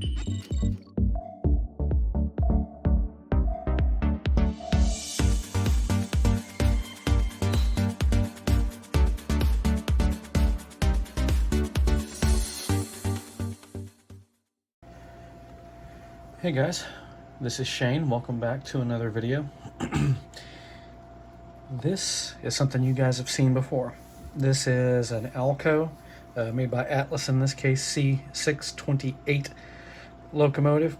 Hey guys, this is Shane. Welcome back to another video. This is something you guys have seen before. This is an Alco made by Atlas, in this case C628 locomotive.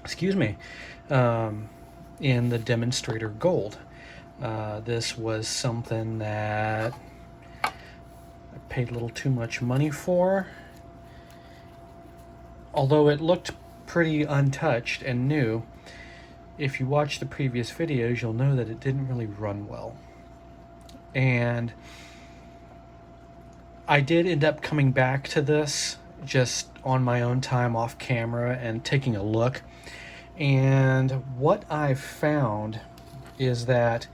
Excuse me. In the Demonstrator Gold. This was something that I paid a little too much money for. Although it looked pretty untouched and new, if you watch the previous videos, you'll know that it didn't really run well. And I did end up coming back to this just on my own time off camera and taking a look. And what I've found is that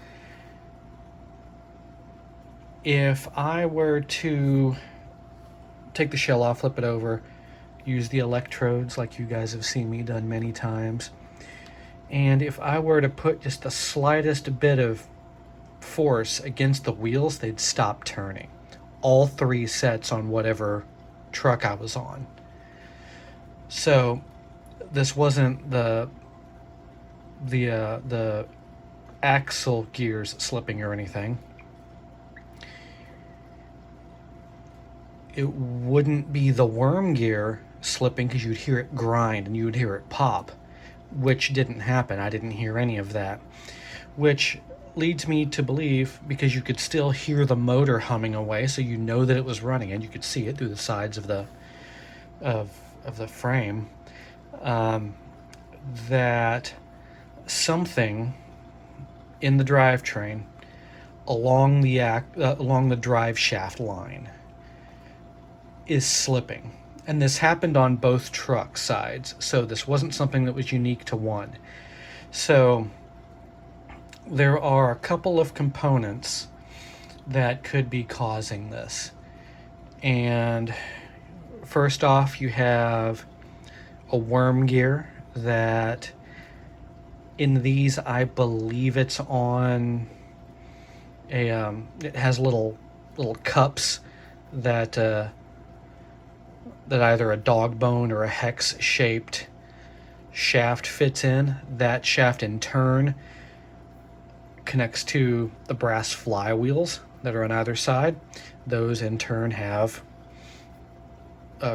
if I were to take the shell off, flip it over, use the electrodes like you guys have seen me done many times, and if I were to put just the slightest bit of force against the wheels, they'd stop turning. All three sets on whatever truck I was on. So this wasn't the axle gears slipping or anything. It wouldn't be the worm gear slipping, because you'd hear it grind and you would hear it pop, which didn't happen. I didn't hear any of that, which leads me to believe, because you could still hear the motor humming away, so you know that it was running, and you could see it through the sides of the frame, that something in the drivetrain along the drive shaft line is slipping. And this happened on both truck sides, so this wasn't something that was unique to one. So there are a couple of components that could be causing this. And first off, you have a worm gear that in these, I believe it's on a it has little cups that either a dog bone or a hex shaped shaft fits in. That shaft in turn connects to the brass flywheels that are on either side. Those in turn have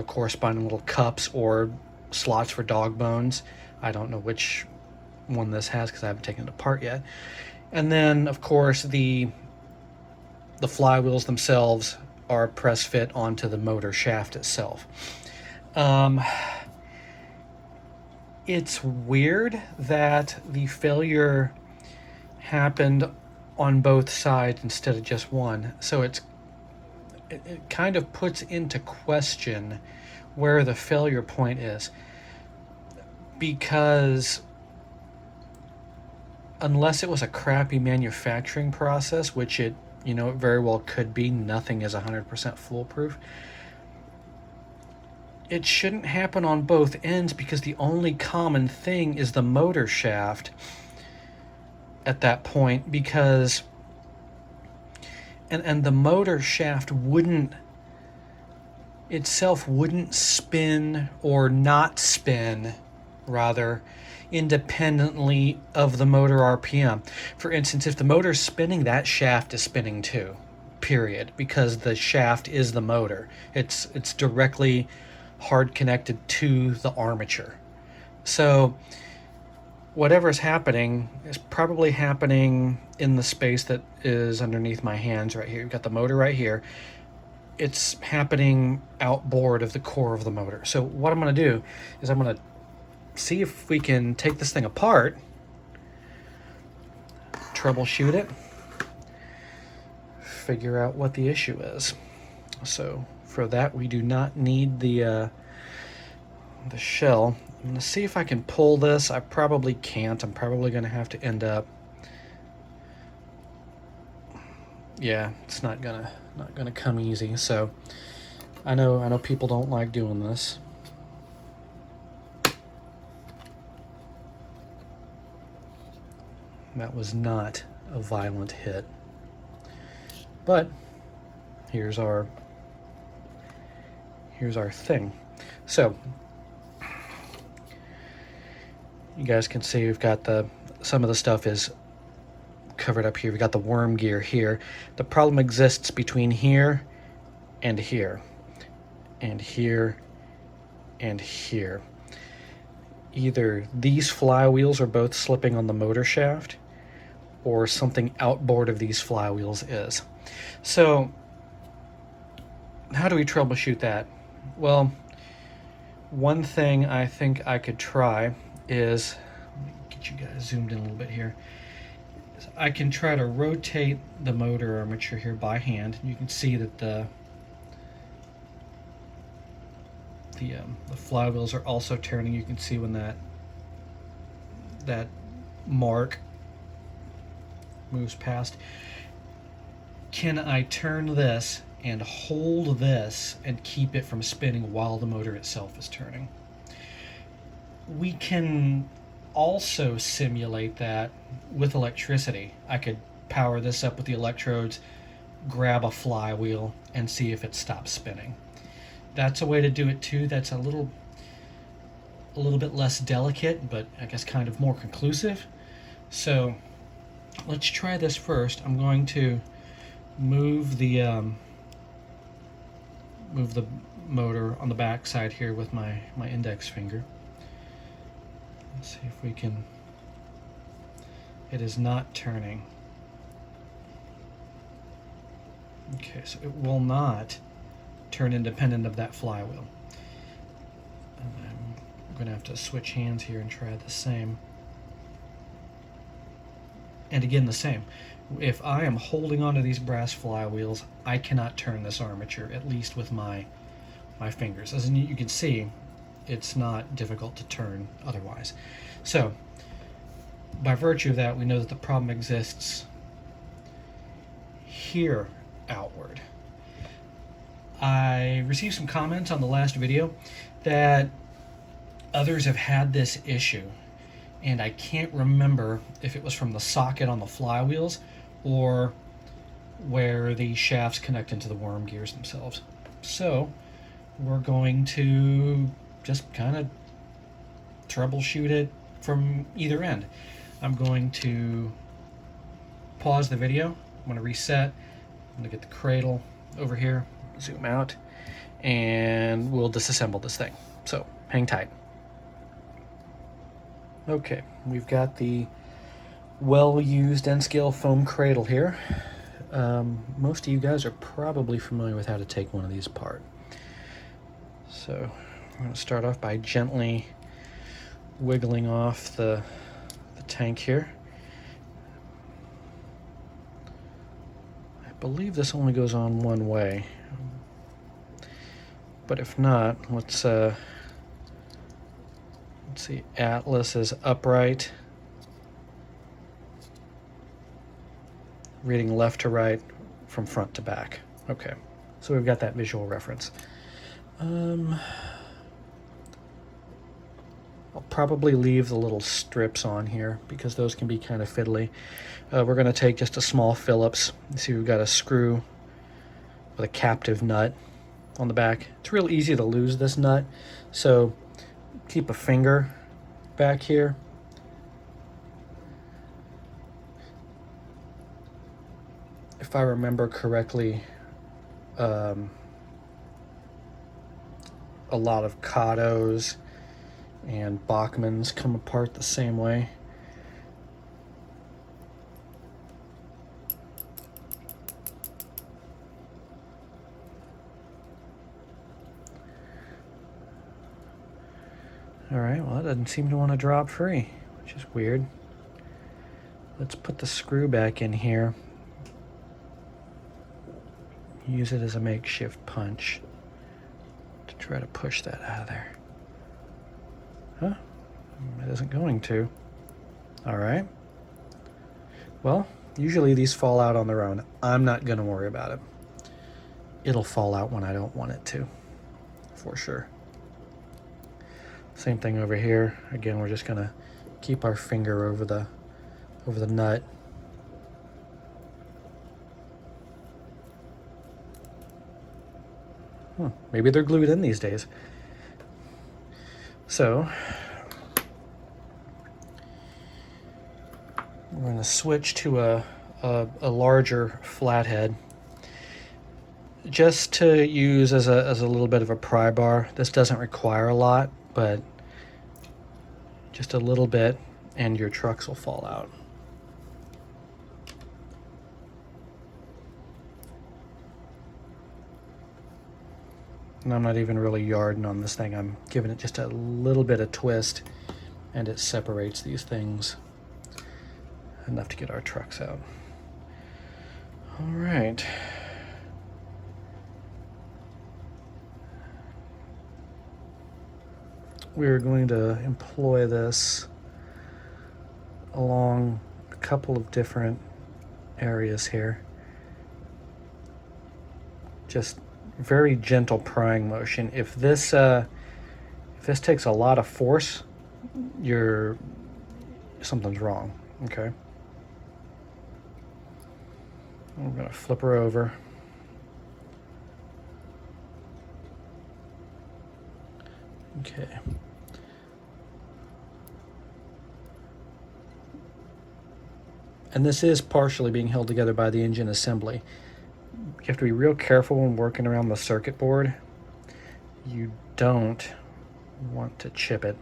corresponding little cups or slots for dog bones. I don't know which one this has because I haven't taken it apart yet. And then of course the flywheels themselves are press fit onto the motor shaft itself. It's weird that the failure happened on both sides instead of just one. So it kind of puts into question where the failure point is, because unless it was a crappy manufacturing process, which it very well could be, nothing is 100% foolproof. It shouldn't happen on both ends, because the only common thing is the motor shaft at that point, because and the motor shaft wouldn't spin, or not spin rather, independently of the motor RPM. For instance, if the motor's spinning, that shaft is spinning too, period, because the shaft is the motor. It's directly hard connected to the armature. So whatever's happening is probably happening in the space that is underneath my hands right here. You've got the motor right here. It's happening outboard of the core of the motor. So what I'm going to do is I'm going to see if we can take this thing apart, troubleshoot it, figure out what the issue is. So for that, we do not need the shell. I'm going to see if I can pull this. I probably can't. I'm probably going to have to end up, yeah, it's not gonna come easy. So I know people don't like doing this. That was not a violent hit. But here's our thing. So you guys can see we've got some of the stuff is covered up here. We've got the worm gear here. The problem exists between here and here and here and here. Either these flywheels are both slipping on the motor shaft, or something outboard of these flywheels is. So how do we troubleshoot that? Well, one thing I think I could try is, let me get you guys zoomed in a little bit here, is I can try to rotate the motor armature here by hand. You can see that the flywheels are also turning. You can see when that mark moves past. Can I turn this and hold this and keep it from spinning while the motor itself is turning? We can also simulate that with electricity. I could power this up with the electrodes, grab a flywheel, and see if it stops spinning. That's a way to do it too. That's a little bit less delicate, but I guess kind of more conclusive. So let's try this first. I'm going to move the motor on the back side here with my index finger. Let's see if we can. It is not turning. Okay, so it will not turn independent of that flywheel. And I'm going to have to switch hands here and try the same. And again, the same. If I am holding onto these brass flywheels, I cannot turn this armature, at least with my fingers. As you can see, it's not difficult to turn otherwise. So, by virtue of that, we know that the problem exists here outward. I received some comments on the last video that others have had this issue, and I can't remember if it was from the socket on the flywheels or where the shafts connect into the worm gears themselves. So we're going to just kind of troubleshoot it from either end. I'm going to pause the video. I'm going to reset. I'm going to get the cradle over here, zoom out, and we'll disassemble this thing. So hang tight. Okay, we've got the well-used N-scale foam cradle here. Most of you guys are probably familiar with how to take one of these apart. So we're going to start off by gently wiggling off the tank here. I believe this only goes on one way, but if not, let's see, Atlas is upright, reading left to right from front to back. Okay, so we've got that visual reference. I'll probably leave the little strips on here because those can be kind of fiddly. We're going to take just a small Phillips. You see we've got a screw with a captive nut on the back. It's real easy to lose this nut, so keep a finger back here. If I remember correctly, a lot of Katos and Bachmans come apart the same way. Alright, well, it doesn't seem to want to drop free, which is weird. Let's put the screw back in here. Use it as a makeshift punch to try to push that out of there. Huh? It isn't going to. Alright. Well, usually these fall out on their own. I'm not going to worry about it. It'll fall out when I don't want it to, for sure. Same thing over here. Again, we're just going to keep our finger over over the nut. Maybe they're glued in these days. So we're going to switch to a larger flathead, just to use as a little bit of a pry bar. This doesn't require a lot, but just a little bit and your trucks will fall out. And I'm not even really yarding on this thing. I'm giving it just a little bit of twist, and it separates these things enough to get our trucks out. All right. We're going to employ this along a couple of different areas here. Just very gentle prying motion. If this takes a lot of force, something's wrong. Okay. We're gonna flip her over. Okay. And this is partially being held together by the engine assembly. You have to be real careful when working around the circuit board. You don't want to chip it.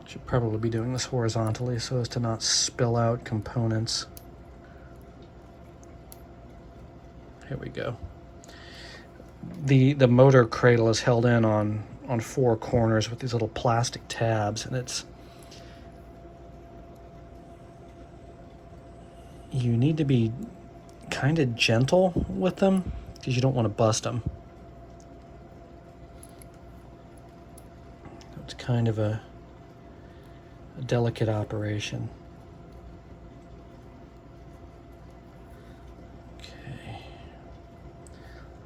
Should probably be doing this horizontally so as to not spill out components. Here we go. The motor cradle is held in on four corners with these little plastic tabs, and you need to be kind of gentle with them because you don't want to bust them. It's kind of a delicate operation. Okay.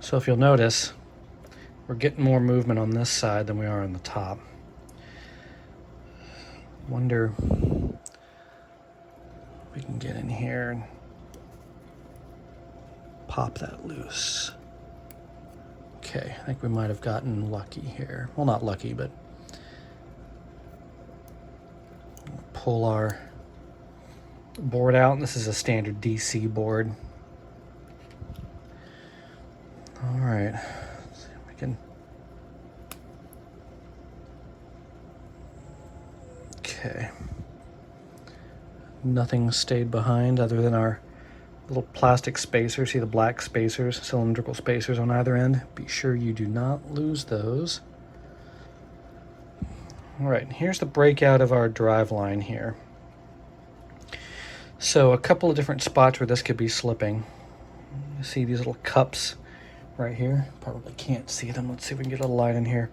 So if you'll notice, we're getting more movement on this side than we are on the top. Wonder if we can get in here and pop that loose. Okay, I think we might have gotten lucky here. Well, not lucky, but pull our board out. And this is a standard DC board. All right, let's see if we can. Okay. Nothing stayed behind other than our little plastic spacers. See the black spacers, cylindrical spacers on either end? Be sure you do not lose those. All right, here's the breakout of our drive line here. So a couple of different spots where this could be slipping. You see these little cups right here? Probably can't see them. Let's see if we can get a little light in here.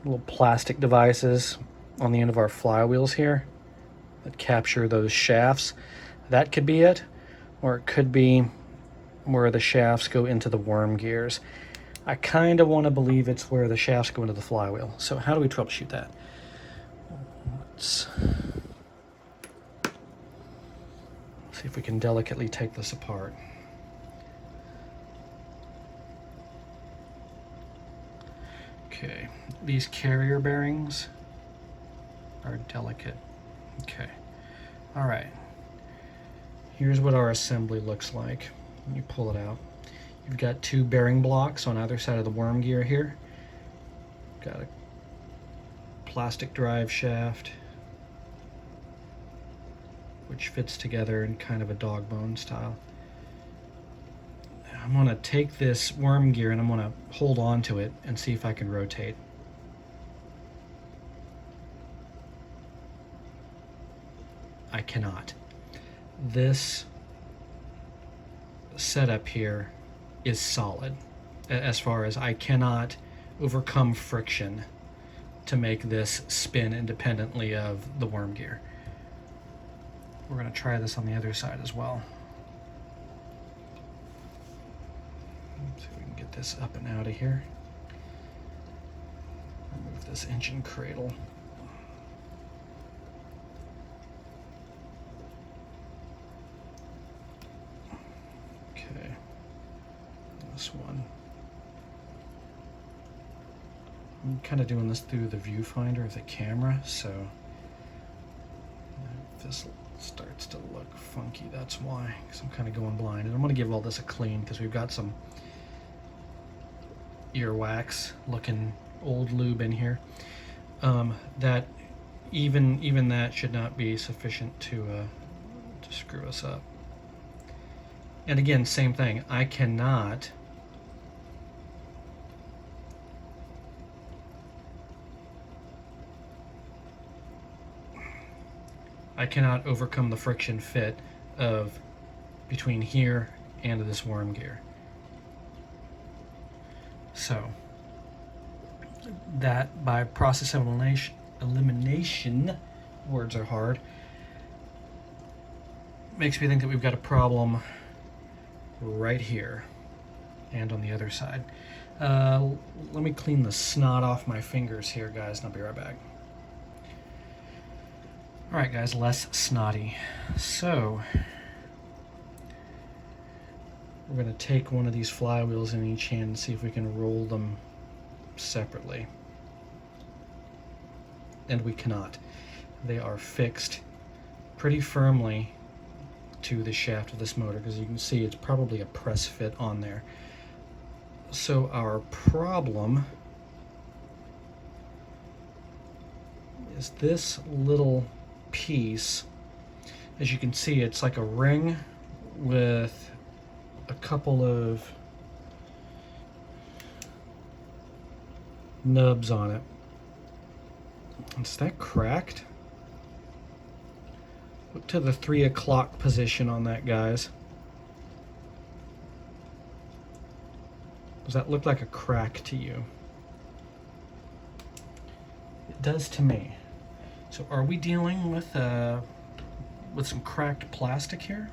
Little plastic devices on the end of our flywheels here that capture those shafts. That could be it, or it could be where the shafts go into the worm gears. I kind of want to believe it's where the shafts go into the flywheel. So how do we troubleshoot that? Let's see if we can delicately take this apart. Okay, these carrier bearings are delicate. Okay, all right. Here's what our assembly looks like when you pull it out. You've got two bearing blocks on either side of the worm gear here. Got a plastic drive shaft, which fits together in kind of a dog bone style. I'm gonna take this worm gear and I'm gonna hold on to it and see if I can rotate. I cannot. This setup here is solid as far as I cannot overcome friction to make this spin independently of the worm gear. we're going to try this on the other side as well. Let's see if we can get this up and out of here. Remove this engine cradle. Okay, this one. I'm kind of doing this through the viewfinder of the camera, so if this starts to look funky, that's why, because I'm kind of going blind. And I'm going to give all this a clean because we've got some earwax looking old lube in here. That even that should not be sufficient to screw us up. And again, same thing. I cannot overcome the friction fit of between here and this worm gear. So that, by process of elimination, words are hard, makes me think that we've got a problem right here and on the other side. Let me clean the snot off my fingers here, guys, and I'll be right back. All right, guys, less snotty. So we're going to take one of these flywheels in each hand and see if we can roll them separately. And we cannot. They are fixed pretty firmly to the shaft of this motor, because you can see it's probably a press fit on there. So our problem is this little piece. As you can see, it's like a ring with a couple of nubs on it. Is that cracked? Look to the 3 o'clock position on that, guys. Does that look like a crack to you? It does to me. So are we dealing with some cracked plastic here?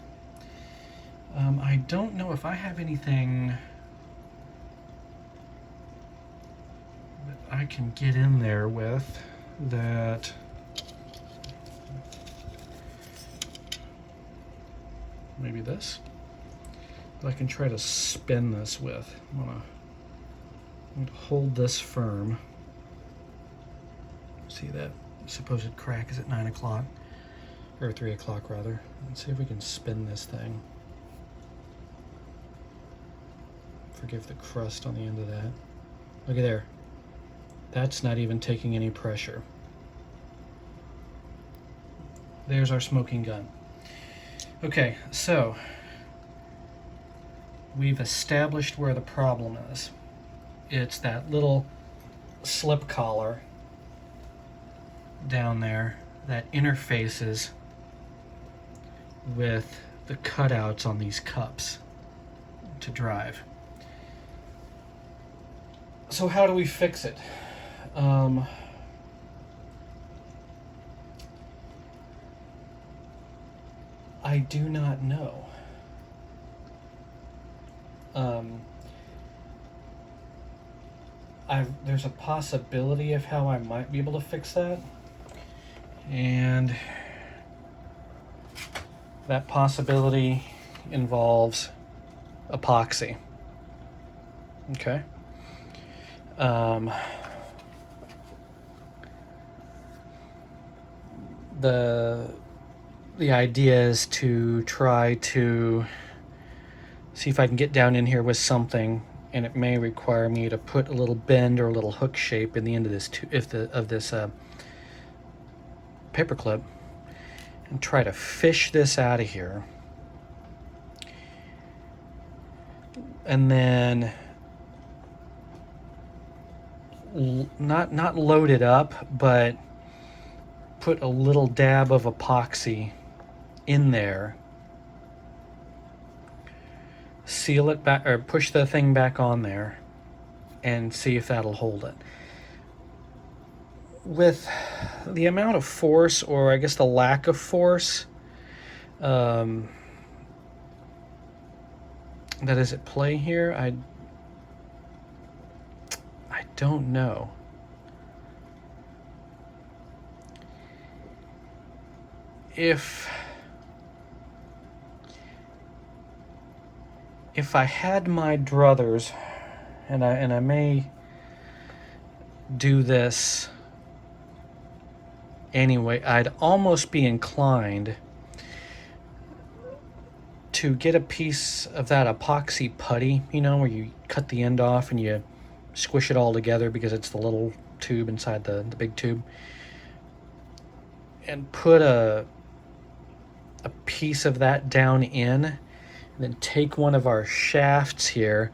I don't know if I have anything that I can get in there with that. Maybe this? But I can try to spin this with. I'm going to hold this firm. See that supposed crack is at 9 o'clock, or 3 o'clock rather. Let's see if we can spin this thing. Forgive the crust on the end of that. Look at there. That's not even taking any pressure. There's our smoking gun. Okay, so we've established where the problem is. It's that little slip collar down there that interfaces with the cutouts on these cups to drive. So how do we fix it? I do not know. There's a possibility of how I might be able to fix that, and that possibility involves epoxy. Okay. The idea is to try to see if I can get down in here with something, and it may require me to put a little bend or a little hook shape in the end of this paper clip, and try to fish this out of here, and then not load it up, but put a little dab of epoxy in there, seal it back, or push the thing back on there, and see if that'll hold it. With the amount of force, or I guess the lack of force, that is at play here. I don't know. If I had my druthers, and I may do this anyway, I'd almost be inclined to get a piece of that epoxy putty, you know, where you cut the end off and you squish it all together because it's the little tube inside the big tube, and put a piece of that down in, and then take one of our shafts here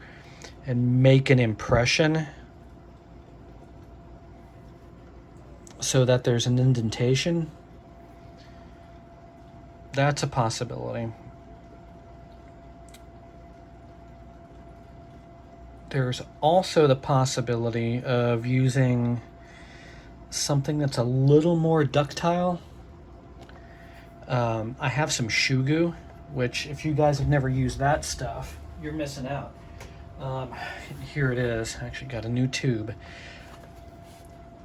and make an impression so that there's an indentation. That's a possibility. There's also the possibility of using something that's a little more ductile. I have some shoe goo, which if you guys have never used that stuff, you're missing out. Here it is. I actually got a new tube.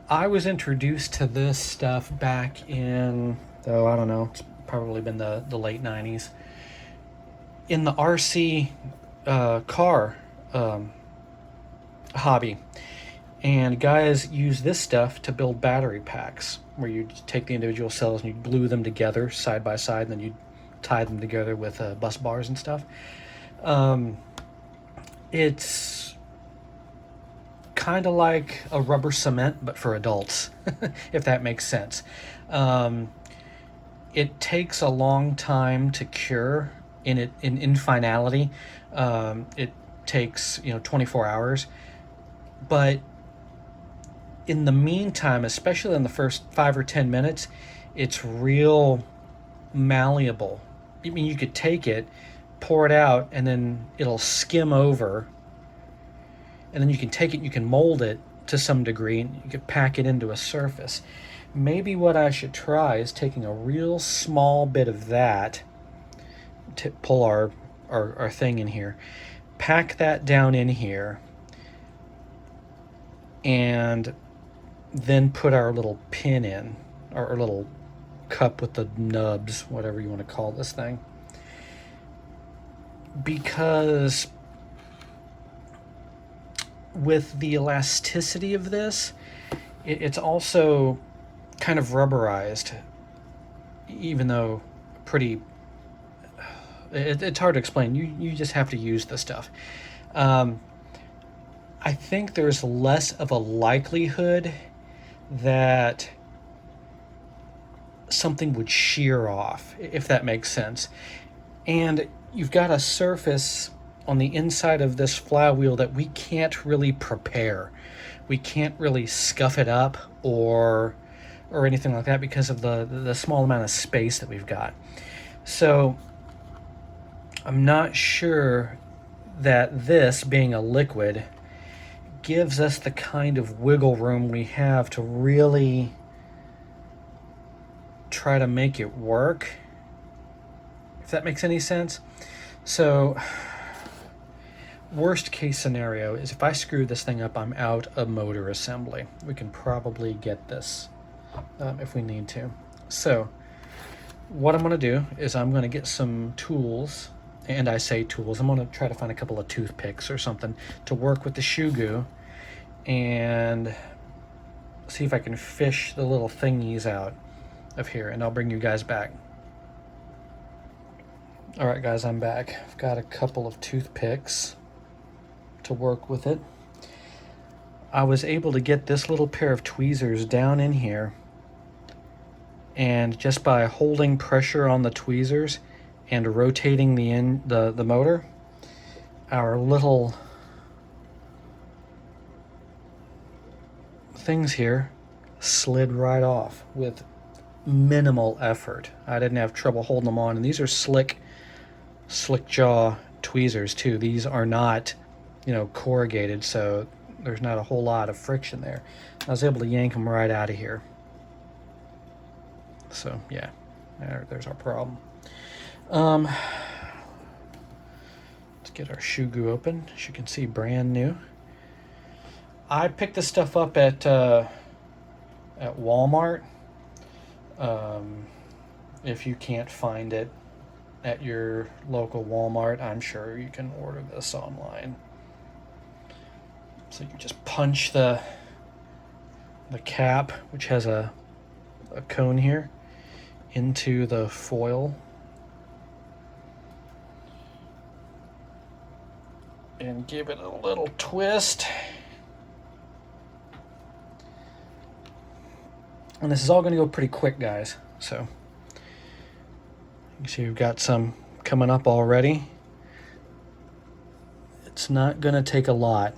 I was introduced to this stuff back in, I don't know, it's probably been the late 90s. In the RC car hobby. And guys use this stuff to build battery packs, where you take the individual cells and you glue them together side by side, and then you tie them together with bus bars and stuff. It's kind of like a rubber cement, but for adults, if that makes sense. It takes a long time to cure in finality. It takes 24 hours, but in the meantime, especially in the first 5 or 10 minutes, it's real malleable. I mean, you could take it, pour it out, and then it'll skim over. And then you can take it, you can mold it to some degree, and you could pack it into a surface. Maybe what I should try is taking a real small bit of that to pull our thing in here, pack that down in here, and then put our little pin in, our little cup with the nubs, whatever you want to call this thing. Because with the elasticity of this, it's also kind of rubberized, even though pretty... It's hard to explain. You just have to use the stuff. I think there's less of a likelihood that something would shear off, if that makes sense. And you've got a surface on the inside of this flywheel that we can't really prepare. We can't really scuff it up or anything like that because of the small amount of space that we've got. So I'm not sure that this, being a liquid, gives us the kind of wiggle room we have to really try to make it work, if that makes any sense. So worst case scenario is if I screw this thing up, I'm out of motor assembly. We can probably get this if we need to. So what I'm going to do is I'm going to get some tools, and I say tools, I'm going to try to find a couple of toothpicks or something to work with the shoe goo and see if I can fish the little thingies out of here, and I'll bring you guys back. All right, guys, I'm back. I've got a couple of toothpicks to work with it. I was able to get this little pair of tweezers down in here, and just by holding pressure on the tweezers and rotating the motor, our little things here slid right off with minimal effort. I didn't have trouble holding them on, and these are slick jaw tweezers too. These are not, corrugated, so there's not a whole lot of friction there. I was able to yank them right out of here. So yeah, there's our problem. Let's get our Shugu open. As you can see, brand new. I picked this stuff up at Walmart. If you can't find it at your local Walmart, I'm sure you can order this online. So you just punch the cap, which has a cone here, into the foil. And give it a little twist. And this is all going to go pretty quick, guys. So you can see we've got some coming up already. It's not going to take a lot.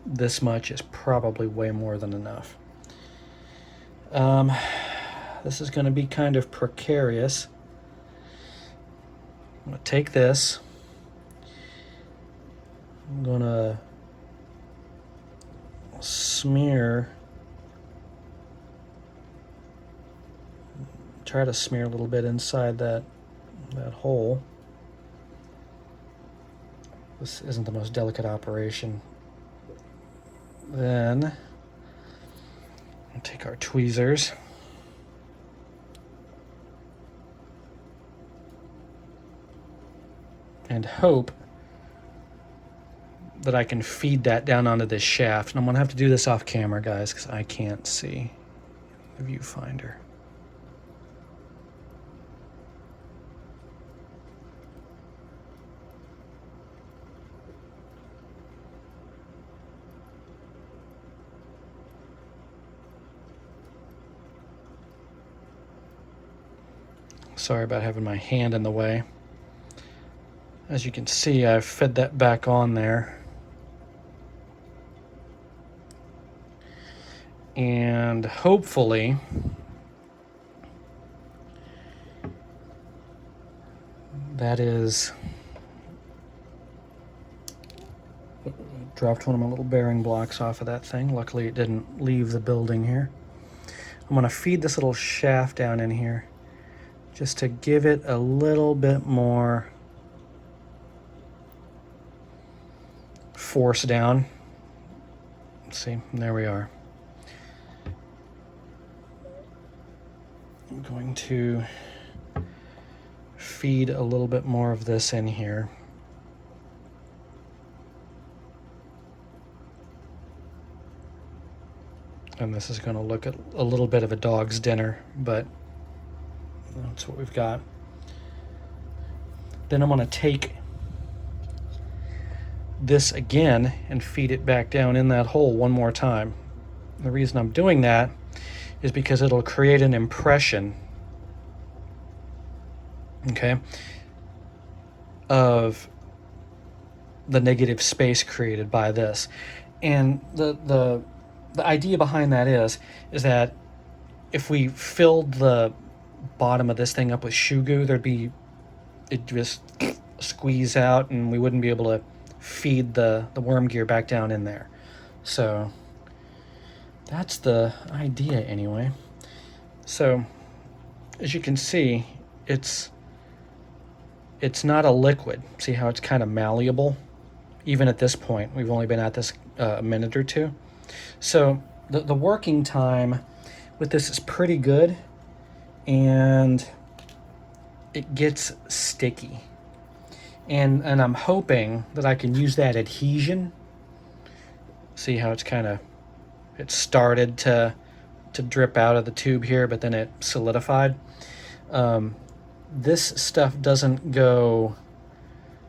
This much is probably way more than enough. This is going to be kind of precarious. I'm going to take this. I'm going to try to smear a little bit inside that hole. This isn't the most delicate operation. Then we'll take our tweezers and hope that I can feed that down onto this shaft. And I'm going to have to do this off camera, guys, because I can't see the viewfinder. Sorry about having my hand in the way. As you can see, I've fed that back on there. And hopefully that is... Dropped one of my little bearing blocks off of that thing. Luckily it didn't leave the building here. I'm going to feed this little shaft down in here just to give it a little bit more force down. Let's see, there we are. I'm going to feed a little bit more of this in here. And this is going to look at a little bit of a dog's dinner, but that's what we've got. Then I'm going to take this again and feed it back down in that hole one more time. The reason I'm doing that is because it'll create an impression, okay, of the negative space created by this. And the idea behind that is that if we filled the bottom of this thing up with Shugu, it'd just squeeze out and we wouldn't be able to feed the worm gear back down in there. So that's the idea anyway. So as you can see, it's not a liquid. See how it's kind of malleable? Even at this point, we've only been at this a minute or two. So the working time with this is pretty good, and it gets sticky. And I'm hoping that I can use that adhesion. See how it started to drip out of the tube here, but then it solidified. This stuff doesn't go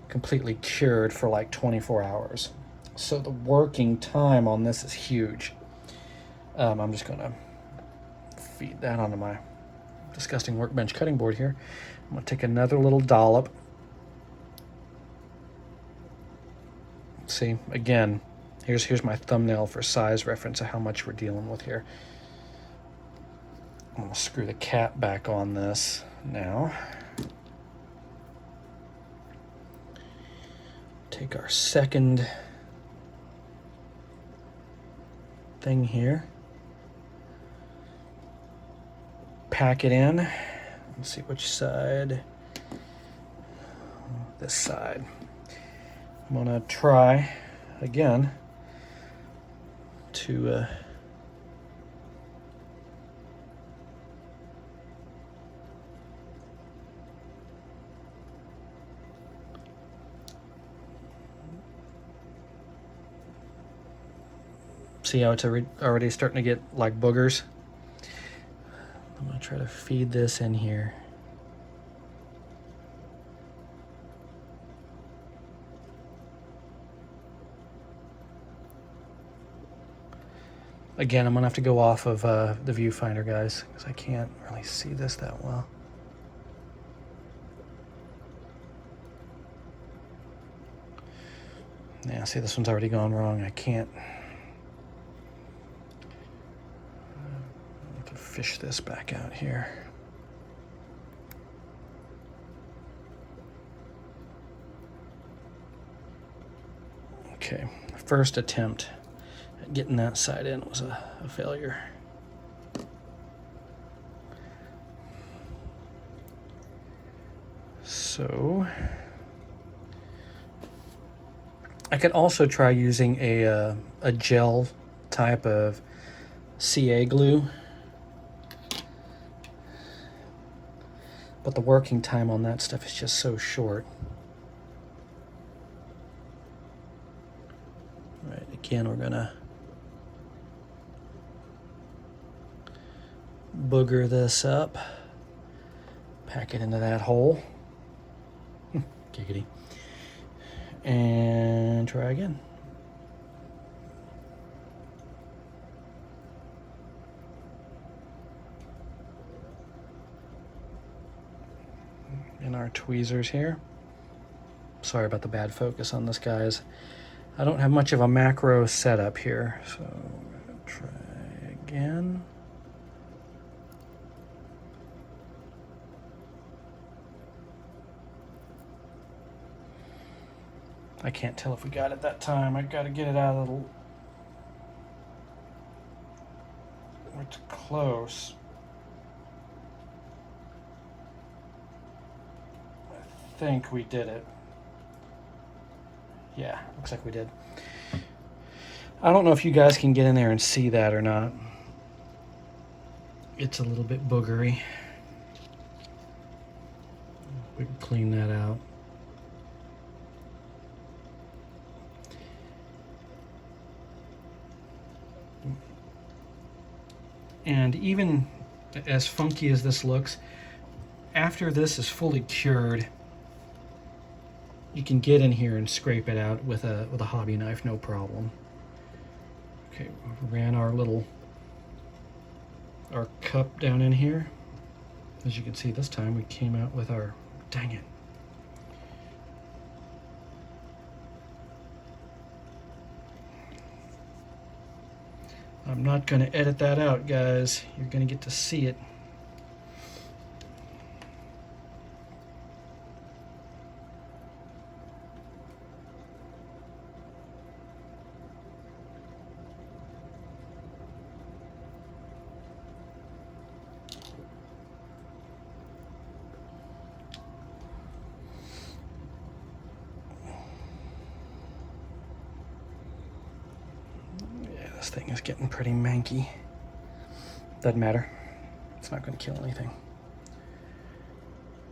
completely cured for like 24 hours. So the working time on this is huge. I'm just gonna feed that onto my disgusting workbench cutting board here. I'm gonna take another little dollop. See, again, here's my thumbnail for size reference of how much we're dealing with here. I'm gonna screw the cap back on this now. Take our second thing here. pack it in. Let's see which side. This side. I'm gonna try again to see how it's already starting to get like boogers. I'm gonna try to feed this in here. Again, I'm gonna have to go off of the viewfinder, guys, because I can't really see this that well. Yeah, see, this one's already gone wrong. I can't. I can fish this back out here. Okay, first attempt at getting that side in was a failure. So I could also try using a gel type of CA glue, but the working time on that stuff is just so short. All right, again, we're gonna booger this up, pack it into that hole. Giggity. And try again. In our tweezers here. Sorry about the bad focus on this, guys. I don't have much of a macro setup here, so we're gonna try again. I can't tell if we got it that time. I gotta get it out of the... It's close. I think we did it. Yeah, looks like we did. I don't know if you guys can get in there and see that or not. It's a little bit boogery. We can clean that out. And even as funky as this looks, after this is fully cured, you can get in here and scrape it out with a hobby knife, no problem. Okay, we ran our cup down in here. As you can see, this time we came out with our, dang it. I'm not going to edit that out, guys. You're going to get to see it. This thing is getting pretty manky. Doesn't matter. It's not going to kill anything.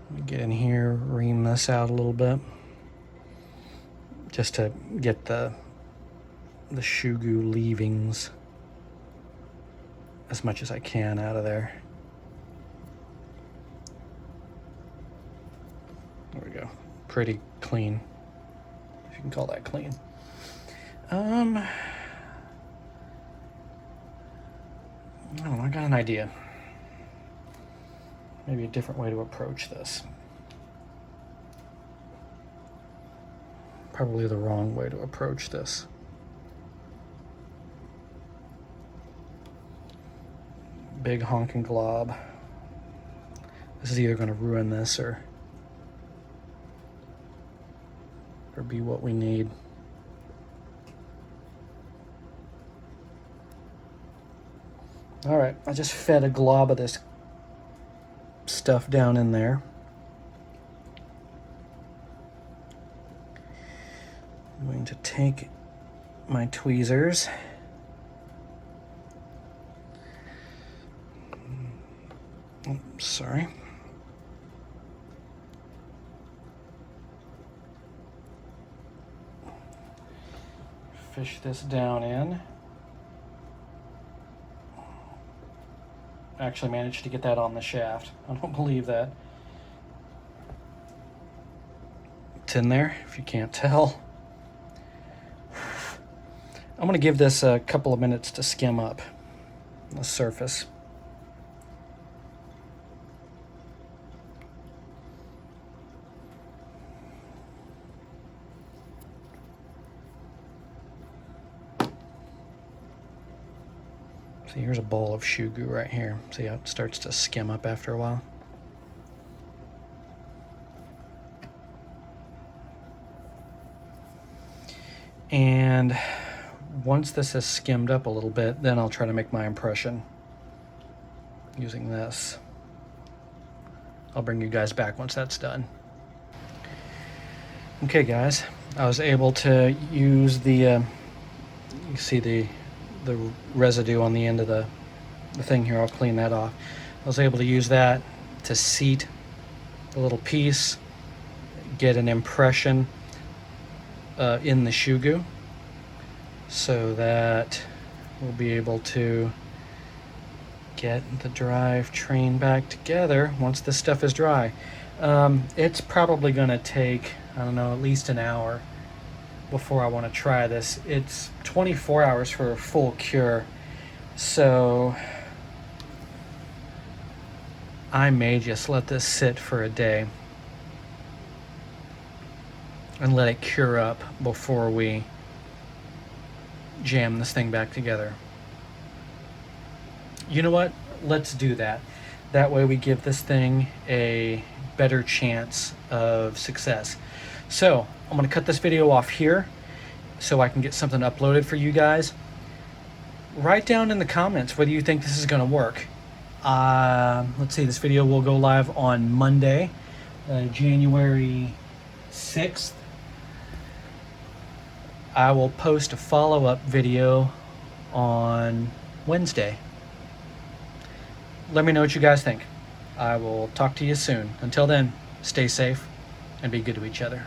Let me get in here, ream this out a little bit, just to get the shoe goo leavings as much as I can out of there. There we go. Pretty clean, if you can call that clean. I don't know, I got an idea. Maybe a different way to approach this. Probably the wrong way to approach this. Big honking glob. This is either going to ruin this or be what we need. All right, I just fed a glob of this stuff down in there. I'm going to take my tweezers. Oops, sorry. Fish this down in. Actually managed to get that on the shaft. I don't believe that. It's in there, if you can't tell. I'm going to give this a couple of minutes to skim up the surface. See, here's a bowl of shoe goo right here. See how it starts to skim up after a while? And once this has skimmed up a little bit, then I'll try to make my impression using this. I'll bring you guys back once that's done. Okay guys, I was able to use the, you see the residue on the end of the thing here. I'll clean that off. I was able to use that to seat the little piece, get an impression in the shoe goo, so that we'll be able to get the drive train back together once this stuff is dry. It's probably going to take, I don't know, at least an hour before I want to try this. It's 24 hours for a full cure, so I may just let this sit for a day and let it cure up before we jam this thing back together. You know what? Let's do that. That way we give this thing a better chance of success. So I'm going to cut this video off here so I can get something uploaded for you guys. Write down in the comments whether you think this is going to work. Let's see, this video will go live on Monday, January 6th. I will post a follow-up video on Wednesday. Let me know what you guys think. I will talk to you soon. Until then, stay safe and be good to each other.